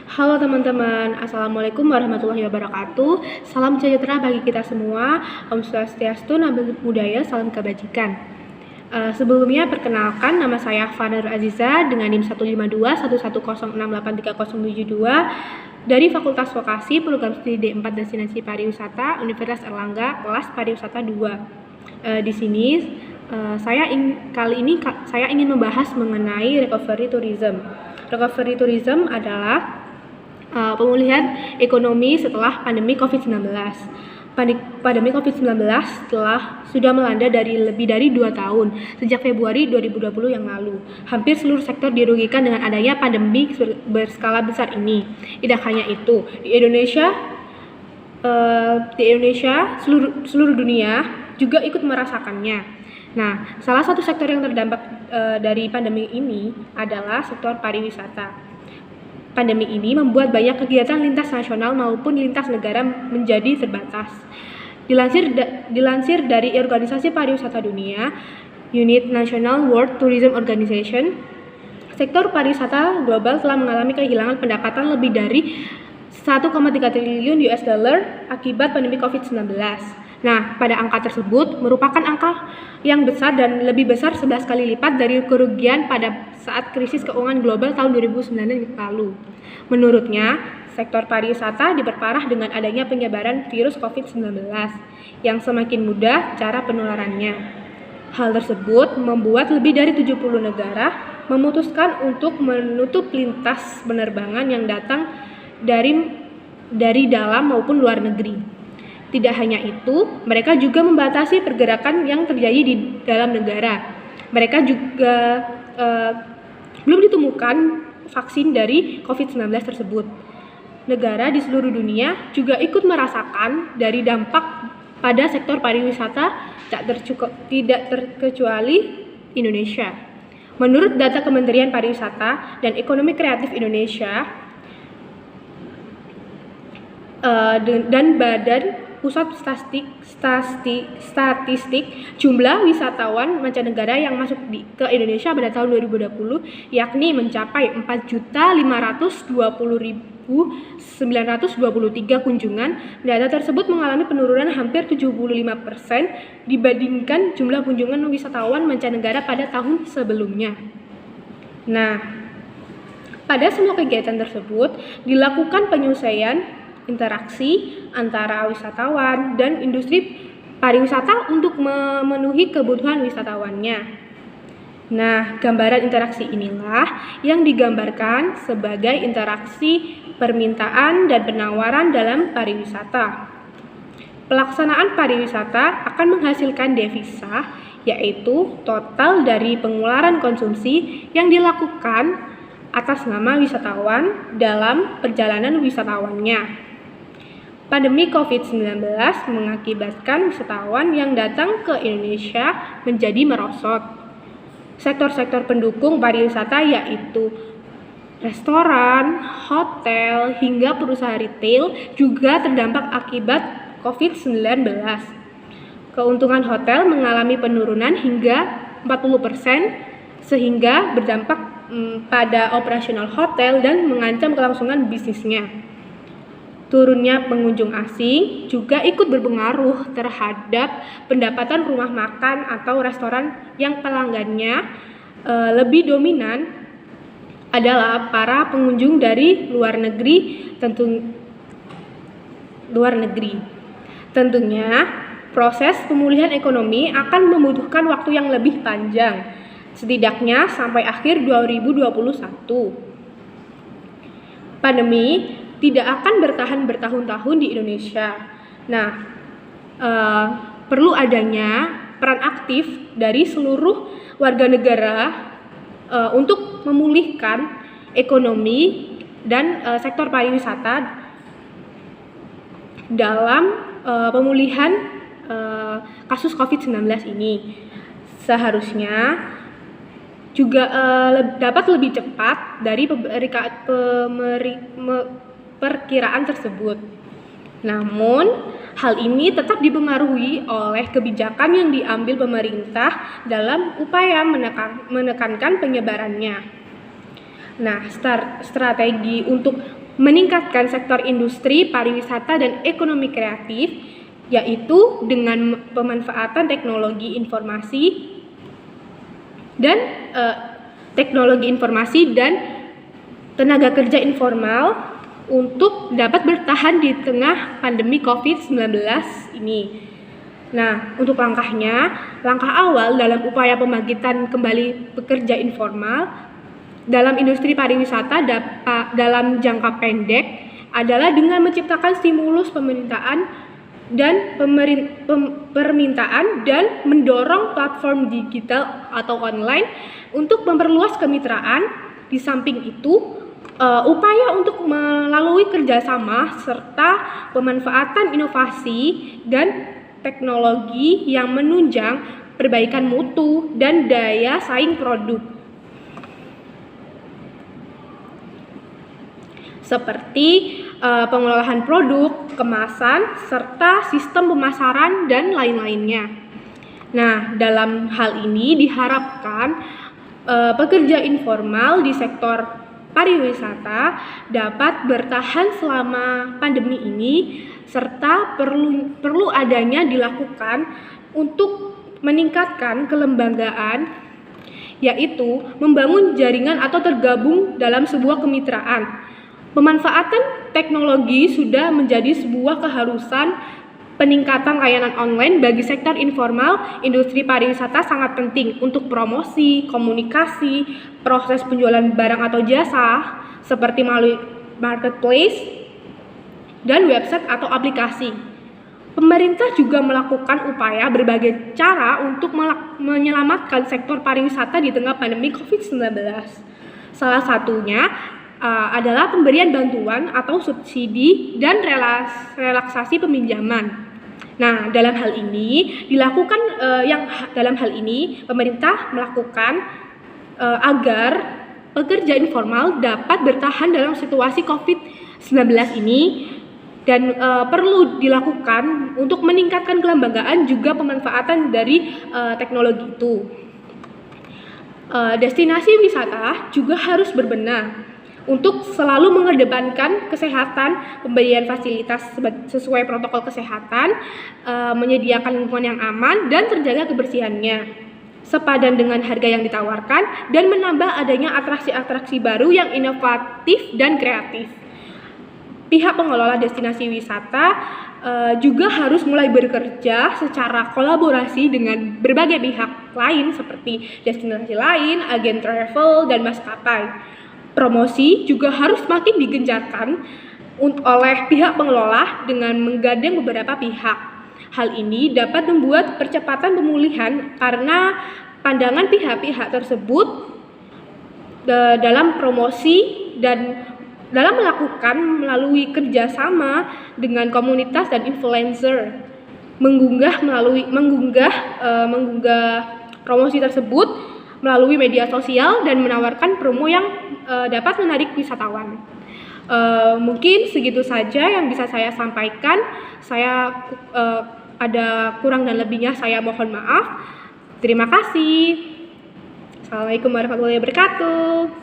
Halo teman-teman, Assalamualaikum warahmatullahi wabarakatuh. Salam sejahtera bagi kita semua. Om Swastiastu, Namo Buddhaya, salam kebajikan. Sebelumnya perkenalkan, nama saya Fana Aziza dengan NIM 1521106830772 dari Fakultas Vokasi Program Studi D4 Destinasi Pariwisata Universitas Erlangga, kelas Pariwisata 2. Di sini kali ini saya ingin membahas mengenai recovery tourism. Recovery tourism adalah pemulihan ekonomi setelah pandemi COVID-19. Pandemi COVID-19 sudah melanda lebih dari 2 tahun, sejak Februari 2020 yang lalu. Hampir seluruh sektor dirugikan dengan adanya pandemi berskala besar ini. Tidak hanya itu, di Indonesia seluruh dunia juga ikut merasakannya. Nah, salah satu sektor yang terdampak dari pandemi ini adalah sektor pariwisata. Pandemi ini membuat banyak kegiatan lintas nasional maupun lintas negara menjadi terbatas. Dilansir dari Organisasi Pariwisata Dunia, Unit National World Tourism Organization, sektor pariwisata global telah mengalami kehilangan pendapatan lebih dari 1,3 triliun US dollar akibat pandemi COVID-19. Nah, pada angka tersebut merupakan angka yang besar dan lebih besar 11 kali lipat dari kerugian pada saat krisis keuangan global tahun 2009 lalu. Menurutnya, sektor pariwisata diperparah dengan adanya penyebaran virus COVID-19 yang semakin mudah cara penularannya. Hal tersebut membuat lebih dari 70 negara memutuskan untuk menutup lintas penerbangan yang datang dari dalam maupun luar negeri. Tidak hanya itu, mereka juga membatasi pergerakan yang terjadi di dalam negara. Mereka juga belum ditemukan vaksin dari COVID-19 tersebut. Negara di seluruh dunia juga ikut merasakan dari dampak pada sektor pariwisata, tidak terkecuali Indonesia. Menurut data Kementerian Pariwisata dan Ekonomi Kreatif Indonesia dan Badan Pusat Statistik, jumlah wisatawan mancanegara yang masuk ke Indonesia pada tahun 2020 yakni mencapai 4.520.923 kunjungan. Data tersebut mengalami penurunan hampir 75% dibandingkan jumlah kunjungan wisatawan mancanegara pada tahun sebelumnya. Nah, pada semua kegiatan tersebut dilakukan penyesuaian interaksi antara wisatawan dan industri pariwisata untuk memenuhi kebutuhan wisatawannya. Nah, gambaran interaksi inilah yang digambarkan sebagai interaksi permintaan dan penawaran dalam pariwisata. Pelaksanaan pariwisata akan menghasilkan devisa, yaitu total dari pengeluaran konsumsi yang dilakukan atas nama wisatawan dalam perjalanan wisatawannya. Pandemi COVID-19 mengakibatkan wisatawan yang datang ke Indonesia menjadi merosot. Sektor-sektor pendukung pariwisata yaitu restoran, hotel, hingga perusahaan retail juga terdampak akibat COVID-19. Keuntungan hotel mengalami penurunan hingga 40% sehingga berdampak pada operasional hotel dan mengancam kelangsungan bisnisnya. Turunnya pengunjung asing juga ikut berpengaruh terhadap pendapatan rumah makan atau restoran yang pelanggannya lebih dominan adalah para pengunjung dari luar negeri. Tentunya, proses pemulihan ekonomi akan membutuhkan waktu yang lebih panjang, setidaknya sampai akhir 2021. Pandemi tidak akan bertahan bertahun-tahun di Indonesia. Nah, perlu adanya peran aktif dari seluruh warga negara untuk memulihkan ekonomi dan sektor pariwisata dalam pemulihan kasus COVID-19 ini. Seharusnya juga dapat lebih cepat dari perkiraan tersebut. Namun, hal ini tetap dipengaruhi oleh kebijakan yang diambil pemerintah dalam upaya menekankan penyebarannya. Nah, strategi untuk meningkatkan sektor industri, pariwisata, dan ekonomi kreatif, yaitu dengan pemanfaatan teknologi informasi dan tenaga kerja informal untuk dapat bertahan di tengah pandemi COVID-19 ini. Nah, untuk langkah awal dalam upaya pembangkitan kembali pekerja informal dalam industri pariwisata dalam jangka pendek adalah dengan menciptakan stimulus permintaan dan mendorong platform digital atau online untuk memperluas kemitraan. Di samping itu, upaya untuk melalui kerjasama serta pemanfaatan inovasi dan teknologi yang menunjang perbaikan mutu dan daya saing produk, seperti pengolahan produk, kemasan, serta sistem pemasaran dan lain-lainnya. Nah, dalam hal ini diharapkan pekerja informal di sektor pariwisata dapat bertahan selama pandemi ini, serta perlu adanya dilakukan untuk meningkatkan kelembagaan, yaitu membangun jaringan atau tergabung dalam sebuah kemitraan. Pemanfaatan teknologi sudah menjadi sebuah keharusan. Peningkatan layanan online bagi sektor informal industri pariwisata sangat penting untuk promosi, komunikasi, proses penjualan barang atau jasa seperti melalui marketplace dan website atau aplikasi. Pemerintah juga melakukan upaya berbagai cara untuk menyelamatkan sektor pariwisata di tengah pandemi COVID-19. Salah satunya adalah pemberian bantuan atau subsidi dan relaksasi peminjaman. Nah, dalam hal ini pemerintah melakukan agar pekerja informal dapat bertahan dalam situasi COVID-19 ini, dan perlu dilakukan untuk meningkatkan kelembagaan juga pemanfaatan dari teknologi itu. Destinasi wisata juga harus berbenah untuk selalu mengedepankan kesehatan, pemberian fasilitas sesuai protokol kesehatan, menyediakan lingkungan yang aman dan terjaga kebersihannya, sepadan dengan harga yang ditawarkan, dan menambah adanya atraksi-atraksi baru yang inovatif dan kreatif. Pihak pengelola destinasi wisata juga harus mulai bekerja secara kolaborasi dengan berbagai pihak lain seperti destinasi lain, agen travel, dan maskapai. Promosi juga harus makin digencarkan oleh pihak pengelola dengan menggandeng beberapa pihak. Hal ini dapat membuat percepatan pemulihan karena pandangan pihak-pihak tersebut dalam promosi dan dalam melakukan melalui kerjasama dengan komunitas dan influencer, mengunggah promosi tersebut melalui media sosial dan menawarkan promo yang dapat menarik wisatawan. Mungkin segitu saja yang bisa saya sampaikan. Saya ada kurang dan lebihnya saya mohon maaf. Terima kasih. Assalamualaikum warahmatullahi wabarakatuh.